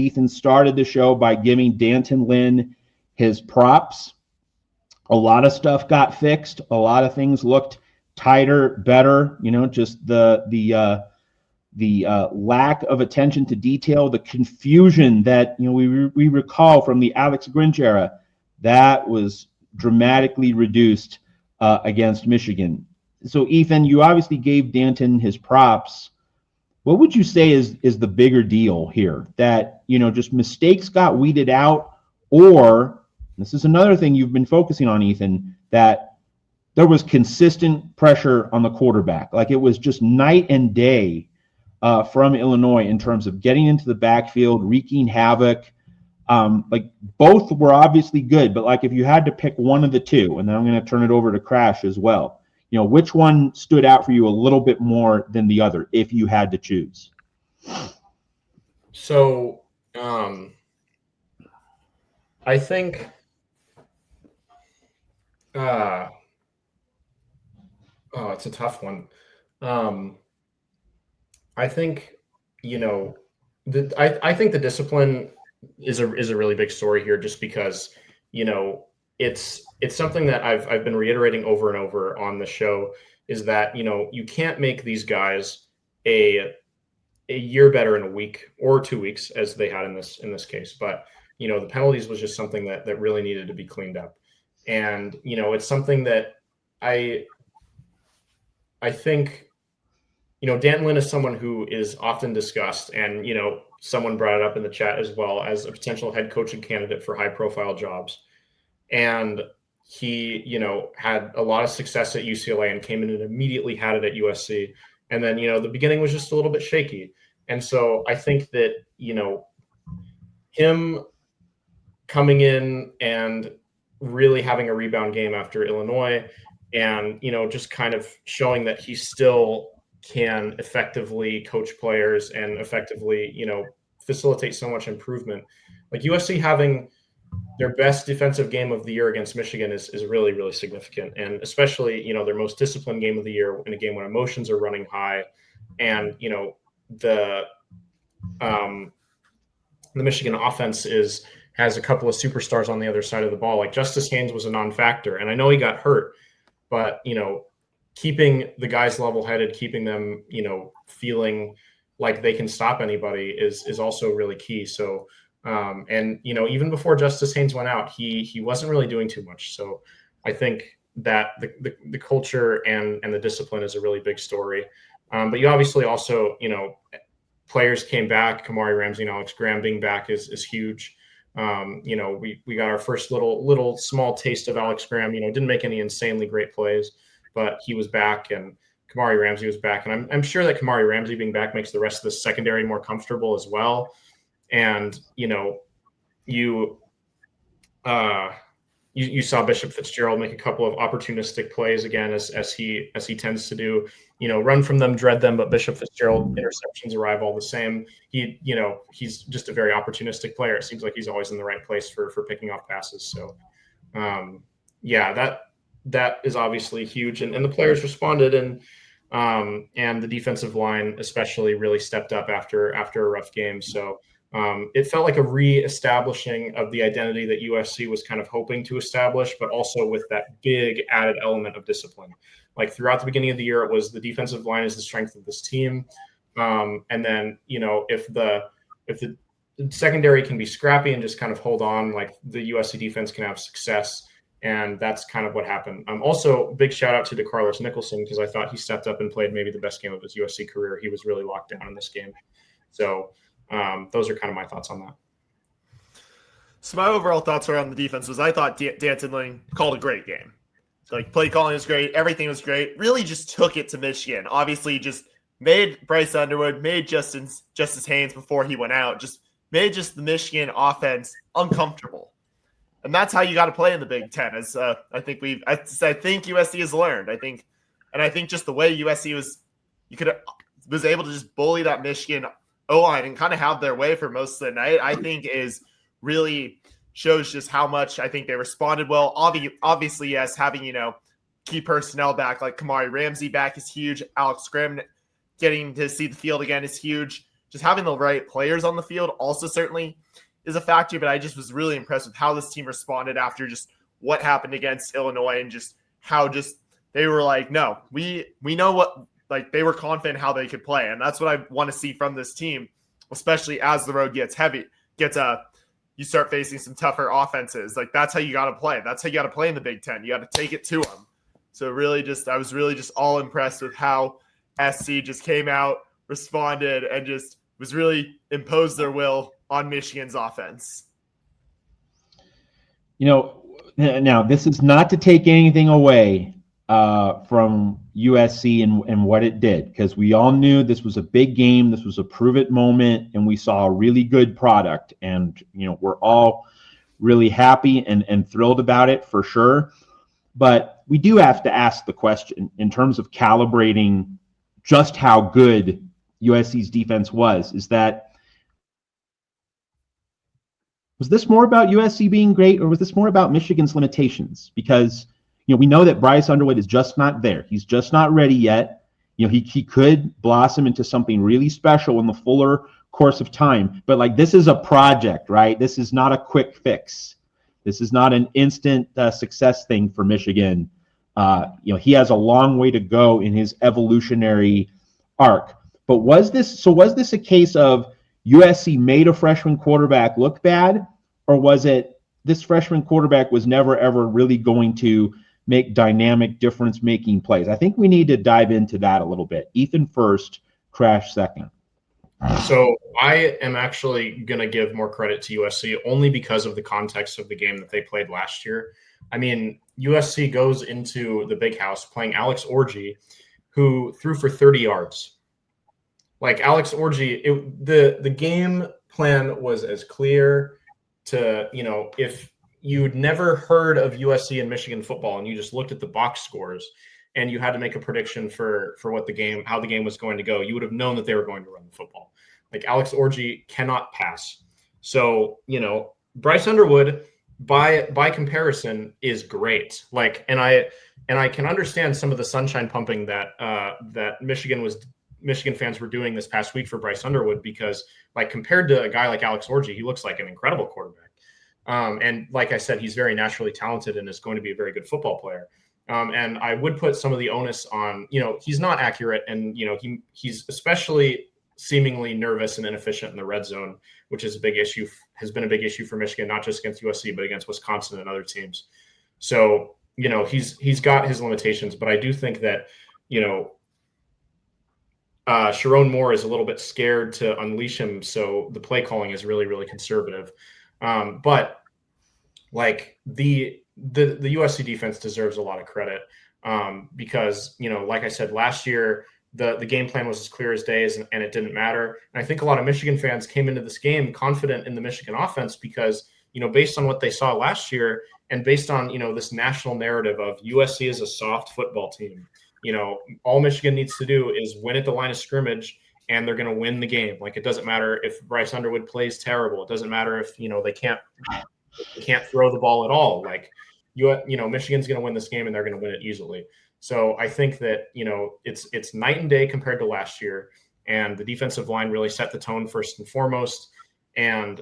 Ethan started the show by giving D'Anton Lynn his props. A lot of stuff got fixed. A lot of things looked tighter, better. Just the lack of attention to detail, the confusion that we recall from the Alex Grinch era, that was dramatically reduced against Michigan. So, Ethan, you obviously gave D'Anton his props. What would you say is the bigger deal here? That just mistakes got weeded out, or this is another thing you've been focusing on, Ethan, that there was consistent pressure on the quarterback. Like, it was just night and day from Illinois in terms of getting into the backfield, wreaking havoc. Like, both were obviously good, but like if you had to pick one of the two, and then I'm going to turn it over to Crash as well, which one stood out for you a little bit more than the other if you had to choose? So I think it's a tough one. I think I think the discipline is a really big story here, just because it's something that I've been reiterating over and over on the show, is that you can't make these guys a year better in a week or 2 weeks, as they had in this case. But the penalties was just something that really needed to be cleaned up, and it's something that I think. D'Anton Lynn is someone who is often discussed, and, someone brought it up in the chat as well, as a potential head coaching candidate for high-profile jobs. And he, had a lot of success at UCLA and came in and immediately had it at USC. And then, the beginning was just a little bit shaky. And so I think that, him coming in and really having a rebound game after Illinois, and, just kind of showing that he still can effectively coach players and effectively, facilitate so much improvement. Like, USC having their best defensive game of the year against Michigan is really, really significant. And especially, their most disciplined game of the year, in a game when emotions are running high. And, the Michigan offense has a couple of superstars on the other side of the ball. Like, Justice Haynes was a non-factor, and I know he got hurt, but, keeping the guys level-headed, keeping them, feeling like they can stop anybody is also really key. So, and, even before Justice Haynes went out, he wasn't really doing too much. So I think that the culture and the discipline is a really big story. But you obviously also, players came back. Kamari Ramsey and Alex Graham being back is huge. We got our first little small taste of Alex Graham. Didn't make any insanely great plays, but he was back, and Kamari Ramsey was back. And I'm sure that Kamari Ramsey being back makes the rest of the secondary more comfortable as well. And, you saw Bishop Fitzgerald make a couple of opportunistic plays again, as he tends to do. Run from them, dread them, but Bishop Fitzgerald interceptions arrive all the same. He's just a very opportunistic player. It seems like he's always in the right place for picking off passes. So, that is obviously huge, and the players responded, and the defensive line especially really stepped up after a rough game. So it felt like a re-establishing of the identity that USC was kind of hoping to establish, but also with that big added element of discipline. Like, throughout the beginning of the year, it was the defensive line is the strength of this team, and then if the secondary can be scrappy and just kind of hold on, like, the USC defense can have success. And that's kind of what happened. Also, big shout out to DeCarlos Nicholson, because I thought he stepped up and played maybe the best game of his USC career. He was really locked down in this game. So those are kind of my thoughts on that. So my overall thoughts around the defense was, I thought D'Anton Lynn called a great game. Like, play calling was great. Everything was great. Really just took it to Michigan. Obviously, just made Bryce Underwood, made Justice Haynes before he went out, just made just the Michigan offense uncomfortable. And that's how you got to play in the Big Ten, as I think USC has learned. I think just the way USC was able to just bully that Michigan O-line and kind of have their way for most of the night, I think is really shows just how much I think they responded well. Obviously, yes, having, key personnel back, like Kamari Ramsey back, is huge. Alex Graham getting to see the field again is huge. just having the right players on the field also certainly is a factor. But I just was really impressed with how this team responded after just what happened against Illinois, and just how just they were like, no, we know what, like, they were confident how they could play. And that's what I want to see from this team, especially as the road gets heavy, you start facing some tougher offenses. Like, that's how you got to play. That's how you got to play in the Big Ten. You got to take it to them. So I was really just all impressed with how SC just came out, responded, and just was really imposed their will on Michigan's offense. Now this is not to take anything away from USC and what it did, because we all knew this was a big game. This was a prove it moment, and we saw a really good product. And, we're all really happy and thrilled about it for sure. But we do have to ask the question in terms of calibrating just how good USC's defense was, was this more about USC being great, or was this more about Michigan's limitations? Because, we know that Bryce Underwood is just not there. He's just not ready yet. He could blossom into something really special in the fuller course of time. But, this is a project, right? This is not a quick fix. This is not an instant success thing for Michigan. He has a long way to go in his evolutionary arc. But was this a case of USC made a freshman quarterback look bad, or was it this freshman quarterback was never, ever really going to make dynamic difference-making plays? I think we need to dive into that a little bit. Ethan first, Crash second. So I am actually going to give more credit to USC only because of the context of the game that they played last year. I mean, USC goes into the Big House playing Alex Orji, who threw for 30 yards. Like, Alex Orji, the game plan was as clear to, if you'd never heard of USC and Michigan football and you just looked at the box scores and you had to make a prediction for how the game was going to go, you would have known that they were going to run the football. Like, Alex Orji cannot pass. So, Bryce Underwood, by comparison, is great. Like, and I can understand some of the sunshine pumping that Michigan fans were doing this past week for Bryce Underwood, because, like, compared to a guy like Alex Orji, he looks like an incredible quarterback. And like I said, he's very naturally talented and is going to be a very good football player. And I would put some of the onus on, he's not accurate, and, he's especially seemingly nervous and inefficient in the red zone, which is has been a big issue for Michigan, not just against USC, but against Wisconsin and other teams. So, he's got his limitations, but I do think that, Sharon Moore is a little bit scared to unleash him. So the play calling is really, really conservative. But like the USC defense deserves a lot of credit because, like I said, last year, the game plan was as clear as day, and it didn't matter. And I think a lot of Michigan fans came into this game confident in the Michigan offense because, based on what they saw last year and based on, this national narrative of USC is a soft football team. All Michigan needs to do is win at the line of scrimmage and they're going to win the game. Like, it doesn't matter if Bryce Underwood plays terrible. It doesn't matter if, they can't throw the ball at all. Like, Michigan's going to win this game and they're going to win it easily. So I think that, it's night and day compared to last year, and the defensive line really set the tone first and foremost. And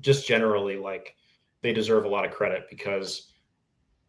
just generally, like, they deserve a lot of credit because,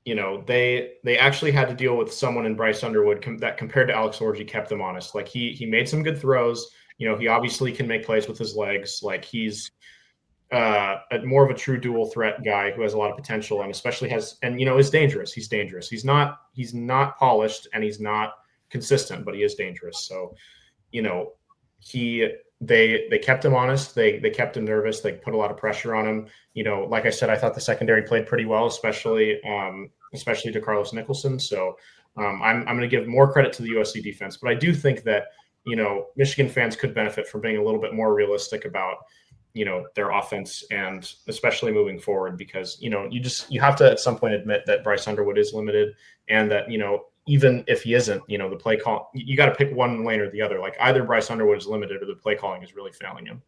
they actually had to deal with someone in Bryce Underwood that compared to Alex Orji kept them honest. Like, he made some good throws. He obviously can make plays with his legs. Like, he's more of a true dual threat guy who has a lot of potential and especially is dangerous. He's dangerous. He's not polished and he's not consistent, but he is dangerous. So, they kept him honest. They kept him nervous. They put a lot of pressure on him. Like I said, I thought the secondary played pretty well, especially to Carlos Nicholson. So I'm going to give more credit to the USC defense, but I do think that, Michigan fans could benefit from being a little bit more realistic about, their offense, and especially moving forward, because, you have to at some point admit that Bryce Underwood is limited, and that, even if he isn't, the play call, you got to pick one lane or the other. Like, either Bryce Underwood is limited or the play calling is really failing him.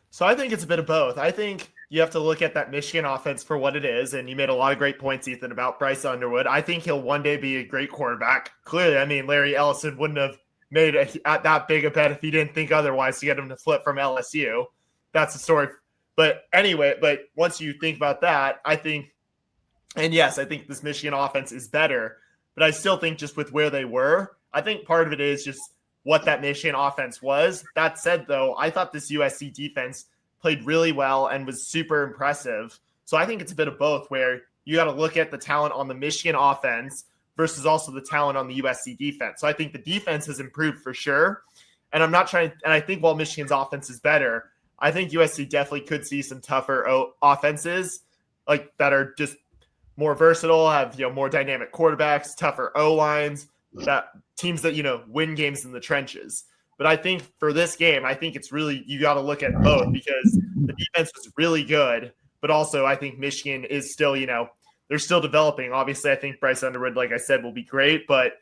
So I think it's a bit of both. I think you have to look at that Michigan offense for what it is, and you made a lot of great points, Ethan, about Bryce Underwood. I think he'll one day be a great quarterback. Clearly, I mean, Larry Ellison wouldn't have made that big a bet if he didn't think otherwise to get him to flip from LSU. That's the story. But anyway, but once you think about that, I think this Michigan offense is better, but I still think just with where they were, I think part of it is just what that Michigan offense was. That said, though, I thought this USC defense played really well and was super impressive. So I think it's a bit of both, where you got to look at the talent on the Michigan offense versus also the talent on the USC defense. So I think the defense has improved for sure. And I think while Michigan's offense is better, I think USC definitely could see some tougher offenses like that are just more versatile, have more dynamic quarterbacks, tougher O-lines, that teams that win games in the trenches. But I think for this game, I think it's really, you got to look at both, because the defense was really good, but also I think Michigan is still, they're still developing. Obviously, I think Bryce Underwood, like I said, will be great, but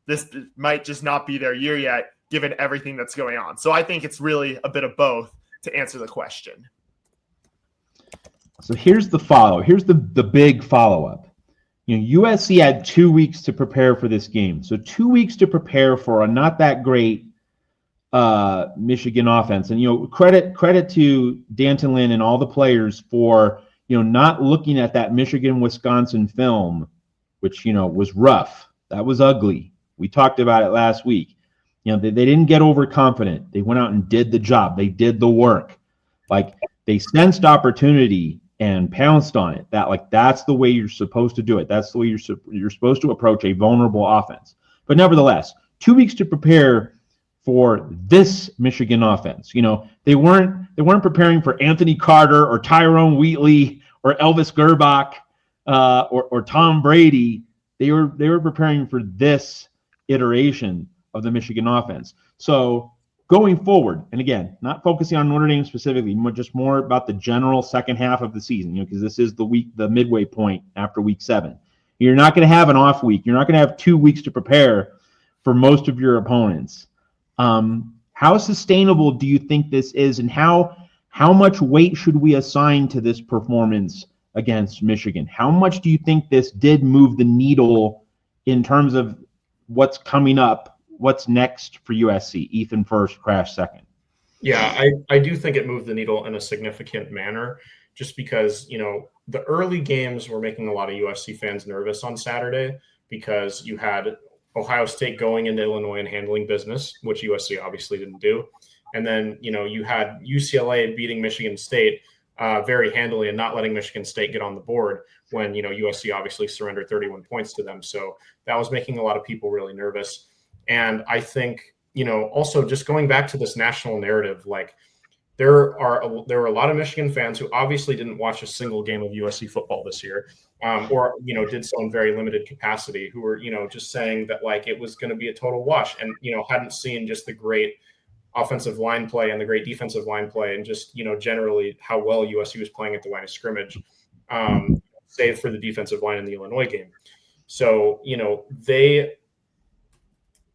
this might just not be their year yet, given everything that's going on. So I think it's really a bit of both to answer the question. So here's the big follow-up. USC had 2 weeks to prepare for this game. So 2 weeks to prepare for a not that great Michigan offense. And credit to D'Anton Lynn and all the players for not looking at that Michigan-Wisconsin film, which was rough. That was ugly. We talked about it last week. They didn't get overconfident. They went out and did the job. They did the work. Like, they sensed opportunity and pounced on it. That's the way you're supposed to do it. That's the way you're supposed to approach a vulnerable offense. But nevertheless, 2 weeks to prepare for this Michigan offense. They weren't preparing for Anthony Carter or Tyrone Wheatley or Elvis Gerbach or Tom Brady. They were preparing for this iteration of the Michigan offense. So going forward, and again, not focusing on Notre Dame specifically, just more about the general second half of the season, because this is the midway point after week 7. You're not going to have an off week. You're not going to have 2 weeks to prepare for most of your opponents. How sustainable do you think this is, and how much weight should we assign to this performance against Michigan? How much do you think this did move the needle in terms of what's coming up, what's next for USC? Ethan first, Crash second. Yeah, I do think it moved the needle in a significant manner, just because, the early games were making a lot of USC fans nervous on Saturday, because you had Ohio State going into Illinois and handling business, which USC obviously didn't do. And then, you had UCLA beating Michigan State very handily and not letting Michigan State get on the board when, USC obviously surrendered 31 points to them. So that was making a lot of people really nervous. And I think, also just going back to this national narrative, like there were a lot of Michigan fans who obviously didn't watch a single game of USC football this year, or did so in very limited capacity, who were just saying that like it was going to be a total wash, and hadn't seen just the great offensive line play and the great defensive line play, and just generally how well USC was playing at the line of scrimmage, save for the defensive line in the Illinois game. So they,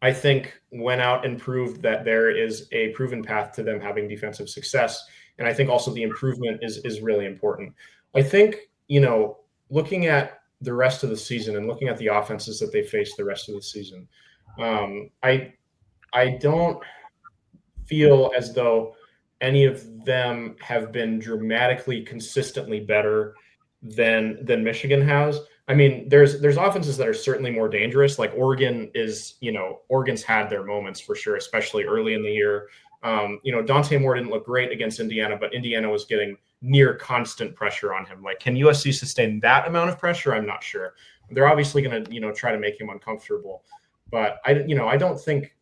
I think, went out and proved that there is a proven path to them having defensive success. And I think also the improvement is really important. I think, looking at the rest of the season and looking at the offenses that they face the rest of the season, I don't feel as though any of them have been dramatically consistently better than Michigan has. I mean, there's offenses that are certainly more dangerous. Like Oregon is, Oregon's had their moments for sure, especially early in the year. Dante Moore didn't look great against Indiana, but Indiana was getting near constant pressure on him. Like, can USC sustain that amount of pressure? I'm not sure. They're obviously going to, try to make him uncomfortable. But I don't think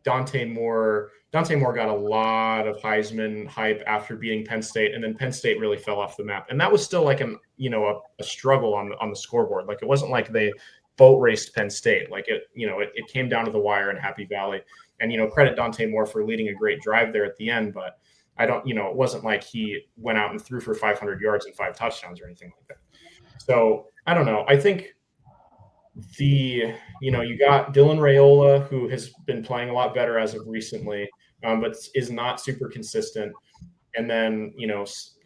Dante Moore got a lot of Heisman hype after beating Penn State, and then Penn State really fell off the map. And that was still like a struggle on the scoreboard. Like, it wasn't like they boat raced Penn State. Like it came down to the wire in Happy Valley. And credit Dante Moore for leading a great drive there at the end, but I don't, it wasn't like he went out and threw for 500 yards and 5 touchdowns or anything like that. So I don't know. I think you got Dylan Raiola, who has been playing a lot better as of recently, but is not super consistent. And then,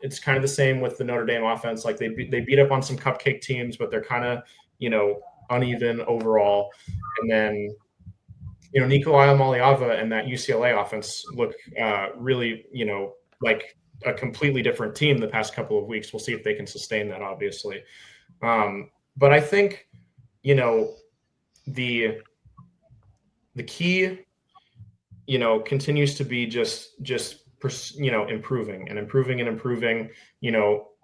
it's kind of the same with the Notre Dame offense. Like they beat up on some cupcake teams, but they're kind of, uneven overall. And then, Nico Iamaleava and that UCLA offense look really, like a completely different team the past couple of weeks. We'll see if they can sustain that, obviously. But I think, the key, continues to be just improving and improving and improving.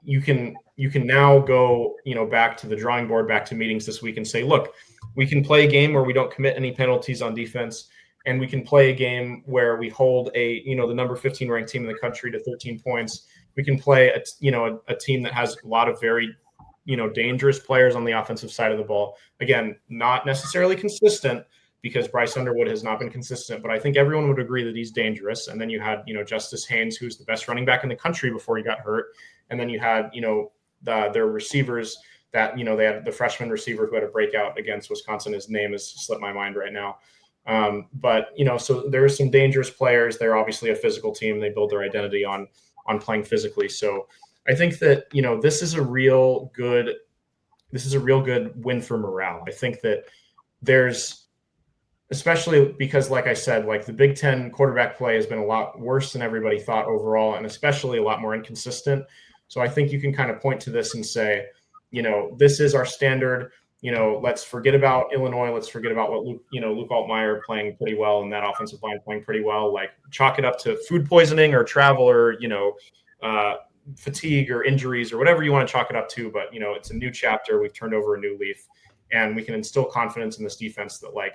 You can now go, back to the drawing board, back to meetings this week and say, look, we can play a game where we don't commit any penalties on defense, and we can play a game where we hold the number 15 ranked team in the country to 13 points. We can play a team that has a lot of very, dangerous players on the offensive side of the ball. Again, not necessarily consistent, because Bryce Underwood has not been consistent, but I think everyone would agree that he's dangerous. And then you had, Justice Haynes, who's the best running back in the country before he got hurt. And then you had, their receivers that, they had the freshman receiver who had a breakout against Wisconsin. His name has slipped my mind right now. But, so there are some dangerous players. They're obviously a physical team. They build their identity on playing physically. So I think that, this is a real good win for morale. I think that especially because, like I said, like the Big Ten quarterback play has been a lot worse than everybody thought overall, and especially a lot more inconsistent. So I think you can kind of point to this and say, this is our standard. Let's forget about Illinois. Let's forget about what Luke Altmaier playing pretty well and that offensive line playing pretty well. Like, chalk it up to food poisoning or travel or, fatigue or injuries or whatever you want to chalk it up to. But, it's a new chapter. We've turned over a new leaf, and we can instill confidence in this defense that, like,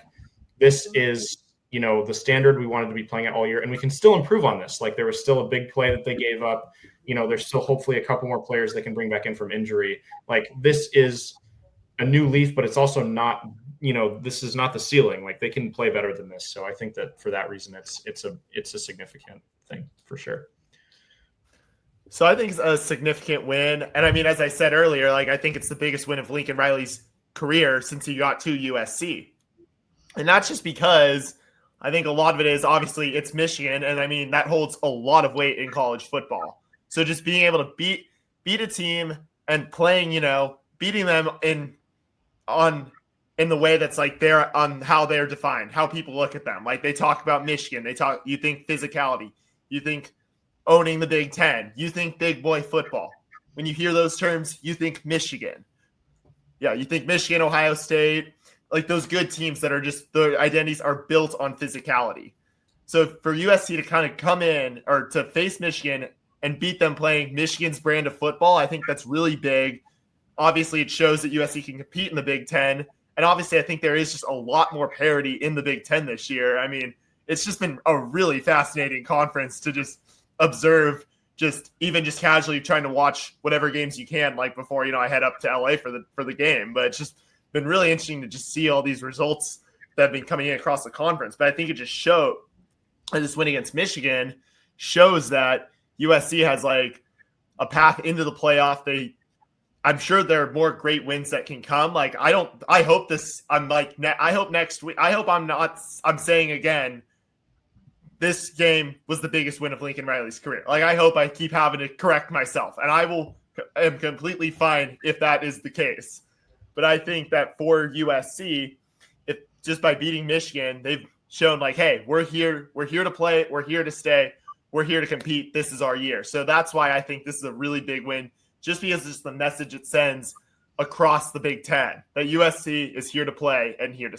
this is, the standard we wanted to be playing at all year, and we can still improve on this. Like, there was still a big play that they gave up. There's still hopefully a couple more players they can bring back in from injury. Like, this is a new leaf, but it's also not, this is not the ceiling. Like, they can play better than this. So I think that for that reason, it's a significant thing for sure. So I think it's a significant win. And I mean, as I said earlier, like, I think it's the biggest win of Lincoln Riley's career since he got to USC. And that's just because I think a lot of it is obviously it's Michigan. And I mean, that holds a lot of weight in college football. So just being able to beat a team and playing, beating them in the way that's like they're on how they're defined, how people look at them. Like, they talk about Michigan. You think physicality, you think owning the Big Ten, you think big boy football. When you hear those terms, you think Michigan. Yeah, you think Michigan, Ohio State, like those good teams that are just, their identities are built on physicality. So for USC to kind of come in or to face Michigan and beat them playing Michigan's brand of football, I think that's really big. Obviously, it shows that USC can compete in the Big Ten. And obviously, I think there is just a lot more parity in the Big Ten this year. I mean, it's just been a really fascinating conference to just observe, just casually trying to watch whatever games you can, like before, I head up to LA for the game. But it's just been really interesting to just see all these results that have been coming in across the conference. But I think it just showed that this win against Michigan shows that USC has like a path into the playoff. I'm sure there are more great wins that can come. Like, I hope next week, I'm saying again, this game was the biggest win of Lincoln Riley's career. Like, I hope I keep having to correct myself, and am completely fine if that is the case. But I think that for USC, if just by beating Michigan, they've shown like, hey, we're here to play, we're here to stay, we're here to compete. This is our year. So that's why I think this is a really big win, just because it's the message it sends across the Big Ten that USC is here to play and here to